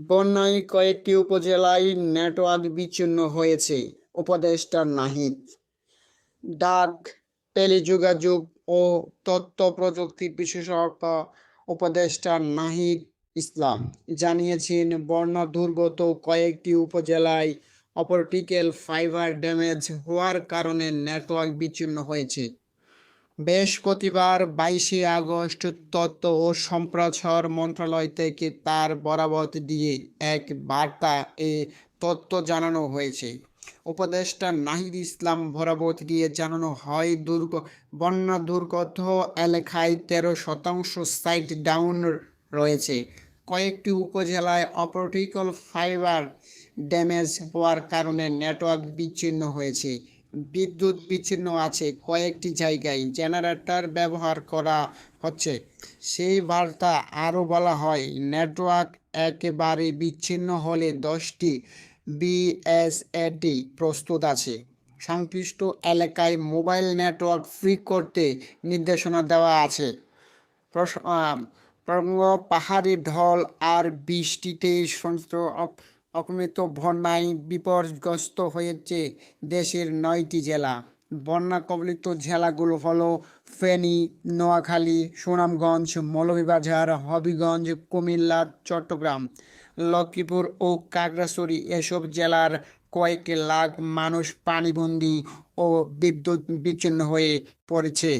বন্যায় কয়েকটি উপজেলায় নেটওয়ার্ক বিচ্ছিন্ন হয়েছে। উপদেষ্টা নাহিদ। ডাক, টেলিযোগাযোগ ও তথ্য প্রযুক্তি বিশেষজ্ঞ উপদেষ্টা নাহিদ ইসলাম জানিয়েছেন, বন্যা দুর্গত কয়েকটি উপজেলায় অপটিক্যাল ফাইবার ড্যামেজ হওয়ার কারণে নেটওয়ার্ক বিচ্ছিন্ন হয়েছে। বৃহস্পতিবার 22শে আগস্ট তথ্য ও সম্প্রচার মন্ত্রণালয় থেকে তার বরাবর দিয়ে এক বার্তা এ তথ্য জানানো হয়েছে। উপদেষ্টা নাহিদ ইসলাম বরাবর দিয়ে জানানো হয়, বন্যা দুর্গত এলাকায় 13% সাইট ডাউন রয়েছে। কয়েকটি উপজেলায় অপটিক্যাল ফাইবার ড্যামেজ হওয়ার কারণে নেটওয়ার্ক বিচ্ছিন্ন হয়েছে। বিদ্যুৎ বিচ্ছিন্ন আছে, কয়েকটি জায়গায় জেনারেটর ব্যবহার করা হচ্ছে। সেই বার্তা আরও বলা হয়, নেটওয়ার্ক একেবারে বিচ্ছিন্ন হলে 10টি বিএসএটি প্রস্তুত আছে। সংশ্লিষ্ট এলাকায় মোবাইল নেটওয়ার্ক ফ্রি করতে নির্দেশনা দেওয়া আছে। পাহাড়ি ঢল আর বৃষ্টিতে অকমিত বন্যায় বিপর্যস্ত হয়েছে দেশের 9টি জেলা। বন্যা কবলিত জেলাগুলো হলো ফেনী, নোয়াখালী, সুনামগঞ্জ, মৌলভীবাজার, হবিগঞ্জ, কুমিল্লা, চট্টগ্রাম, লক্ষ্মীপুর ও খাগড়াছড়ি। এসব জেলার কয়েক লাখ মানুষ পানিবন্দী ও বিদ্যুৎ বিচ্ছিন্ন হয়ে পড়েছে।